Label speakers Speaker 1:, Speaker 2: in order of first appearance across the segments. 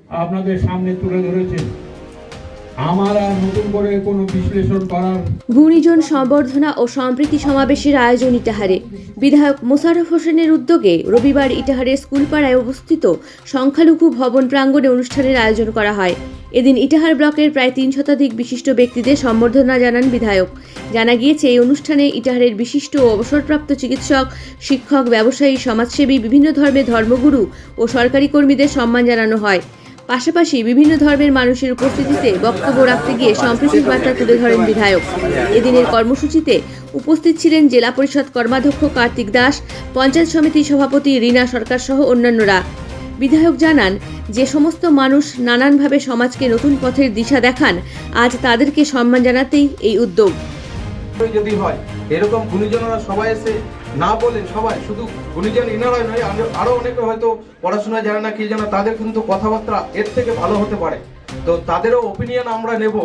Speaker 1: আপনাদের সামনে তুলে ধরেছেন। আমার আর নতুন করে কোনো বিশ্লেষণ করার।
Speaker 2: গুণীজন সংবর্ধনা ও সম্প্রীতি সমাবেশের আয়োজন ইটাহারে। বিধায়ক মোশাররফ হোসেনের উদ্যোগে রবিবার ইটাহারের স্কুলপাড়ায় অবস্থিত সংখ্যালঘু ভবন প্রাঙ্গণে অনুষ্ঠানের আয়োজন করা হয়। এদিন ইটাহার ব্লকের প্রায় 3 শতাধিক বিশিষ্ট ব্যক্তিদের সম্বর্ধনা জানান বিধায়ক। জানা গিয়েছে, এই অনুষ্ঠানে ইটাহারের বিশিষ্ট ও অবসরপ্রাপ্ত চিকিৎসক, শিক্ষক, ব্যবসায়ী, সমাজসেবী, বিভিন্ন ধর্মের ধর্মগুরু ও সরকারি কর্মীদের সম্মান জানানো হয়। পাশাপাশি বিভিন্ন ধর্মের মানুষের উপস্থিতিতে বক্তব্য রাখতে গিয়ে সম্প্রীতির বার্তা তুলে ধরেন বিধায়ক। এদিনের কর্মসূচিতে উপস্থিত ছিলেন জেলা পরিষদ কর্মাধ্যক্ষ কার্তিক দাস, পঞ্চায়েত সমিতির সভাপতি রীনা সরকার সহ অন্যান্যরা। বিধায়ক জানান, যে সমস্ত মানুষ নানানভাবে সমাজকে নতুন পথের দিশা দেখান, আজ তাদেরকে সম্মান জানাতেই এই উদ্যোগ।
Speaker 3: যদি হয় এরকম গুণীজনরা সবাই এসে না বলে, সবাই শুধু গুণীজন ইনারাই নয়, আরো অনেকে হয়তো পড়াশোনা জানে না, কি জানে, তাদের কিন্তু কথাবার্তা এর থেকে ভালো হতে পারে। তো তাদেরও ওপিনিয়ন আমরা নেব,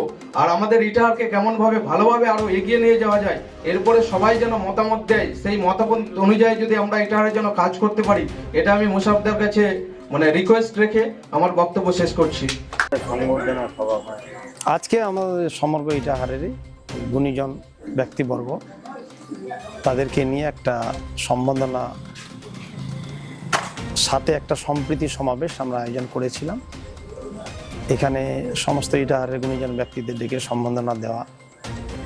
Speaker 3: আর আমাদের ইটাহারকে কেমন ভাবে ভালোভাবে আরো এগিয়ে নিয়ে যাওয়া যায়, এরপরে সবাই যেন মতামত দেয়, সেই মতামত অনুযায়ী যদি আমরা ইটাহারের জন্য কাজ করতে পারি, এটা আমি মুশারফদের কাছে রিকোয়েস্ট রেখে আমার বক্তব্য শেষ করছি।
Speaker 4: আজকে আমাদের সমগ্র ইটাহারেরই গুণীজন ব্যক্তিবর্গ, তাদেরকে নিয়ে একটা সম্বর্ধনা সাথে একটা সম্প্রীতি সমাবেশ আমরা আয়োজন করেছিলাম। এখানে সমস্ত ইটাহারের গুণীজন ব্যক্তিদের ডেকে সম্বর্ধনা দেওয়া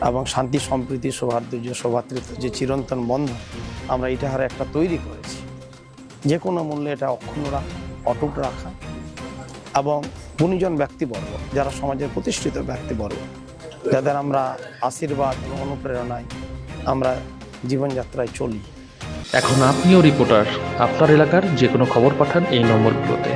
Speaker 4: এবং শান্তি, সম্প্রীতি, সৌহার্দ্য, সৌভ্রাতৃত্ব যে চিরন্তন বন্ধন আমরা ইটাহারে একটা তৈরি করেছি, যে কোনো মূল্যে এটা অক্ষুণ্ণ রাখা, অটুট রাখা, এবং গুণীজন ব্যক্তিবর্গ যারা সমাজের প্রতিষ্ঠিত ব্যক্তিবর্গ, যাদের আমরা আশীর্বাদ এবং অনুপ্রেরণায় আমরা জীবনযাত্রায় চলি।
Speaker 5: এখন আপনিও রিপোর্টার, আপনার এলাকার যে কোনো খবর পাঠান এই নম্বরগুলোতে।